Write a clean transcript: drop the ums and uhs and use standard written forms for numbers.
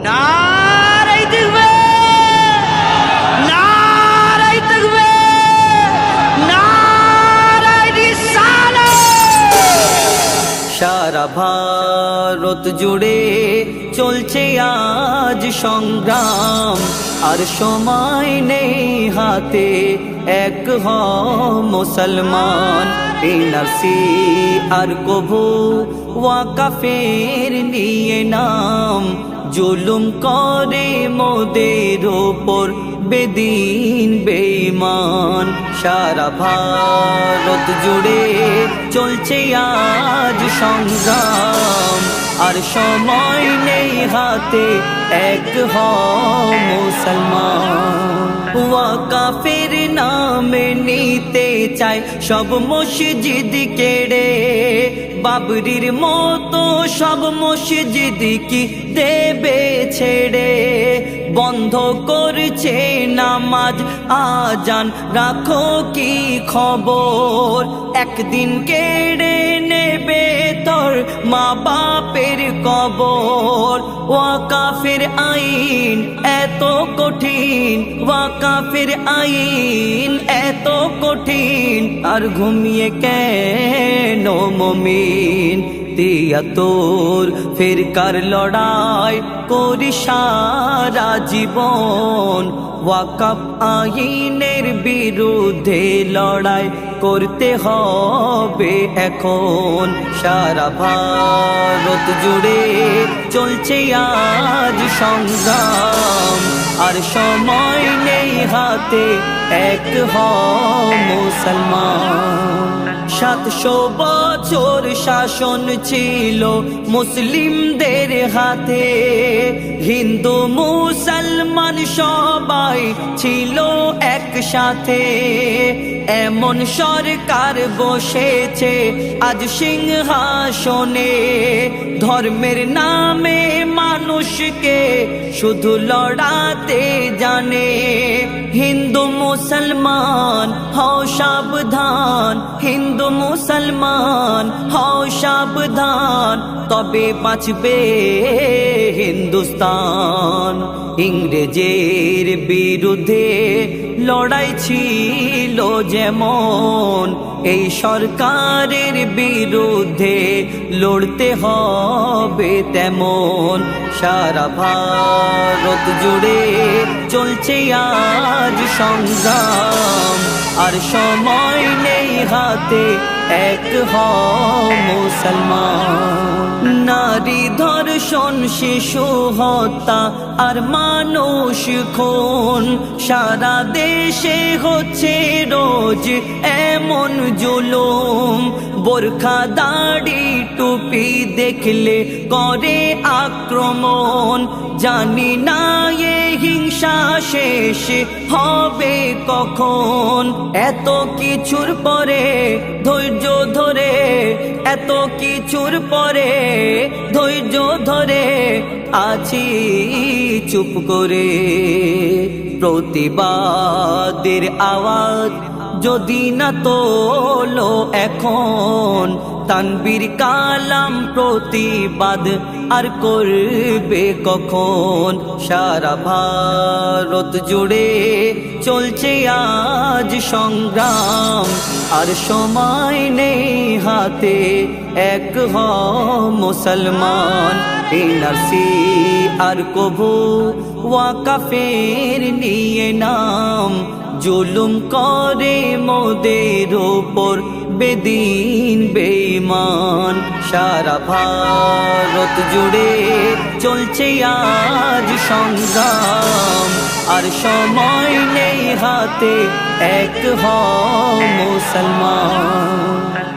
নারায়ে তাকবীর, নারায়ে তাকবীর, নারায়ে রিসালাত। সারা ভারত জুড়ে চলছে আজ সংগ্রাম, আর সময় নেই হাতে, এক হও মুসলমান। এনআরসি আর কভু ওয়াকাফের নিয়ে নাম, জুলুম করে মোদের ওপর বেদিন বেঈমান। সারা ভারত জুড়ে চলছে আজ সংগ্রাম, আর সময় নেই হাতে, এক হও মুসলমান। ওয়াকাফের নামে নিতে চায় সব মসজিদ কেড়ে, বাবরির মতো সব মসজিদ কি দেবে ছেড়ে। বন্ধ করছে নামাজ আজান, রাখো কি খবর, একদিন কেড়ে নেবে তোর মা বাপের কবর। ওয়াকাফের আইন এত কঠিন, ওয়াকাফের আইন এত কঠিন, আর ঘুমিয়ে কেন মুমিন। তিয়াত্তর ফিরকার লড়াই করি সারা জীবন, ওয়াকাফ আইনের বিরুদ্ধে লড়াই করতে হবে এখন। সারা ভারত জুড়ে চলছে আজ সংগ্রাম, আর সময় নেই হাতে, এক হও মুসলমান। 700 বছর শাসন ছিল মুসলিমদের হাতে, হিন্দু মুসলমান সবাই ছিল একসাথে। এমন সরকার বসেছে আজ সিংহাসনে, ধর্মের নামে মানুষকে শুধু লড়াতে জানে। হিন্দু মুসলমান হও সাবধান, হিন্দু মুসলমান হও সাবধান, তবে বাঁচবে হিন্দুস্তান। ইংরেজের বিরুদ্ধে লড়াই ছিল যেমন, এই সরকারের বিরুদ্ধে লড়তে হবে তেমন। সারা ভারত জুড়ে চলছে আজ সংগ্রাম, আর সময় নেই হাতে, এক হও মুসলমান। নারী ধর্ষণ, শিশু হত্যা আর মানুষ খুন, সারা দেশে হচ্ছে রোজ এমন জুলুম। বোরখা দাড়ি টুপি দেখলে করে আক্রমণ, জানি না এ হিংসা শেষ হবে কখন। এত কিছুর পরে ধৈর্য ধরে, এত কিছুর পরে ধৈর্য ধরে আছি চুপ করে। প্রতিবাদের আওয়াজ যদি না তোলো এখন, তানবীর কালাম প্রতিবাদ আর করবে কখন। সারা ভারত জুড়ে চলছে আজ সংগ্রাম, আর সময় নেই হাতে, এক হও মুসলমান। এনআরসি আর কভু ওয়াকাফের নিয়ে নাম, জুলুম করে মোদের ওপর বেদিন বেঈমান। সারা ভারত জুড়ে চলছে আজ সংগ্রাম, আর সময় নেই হাতে, এক হও মুসলমান।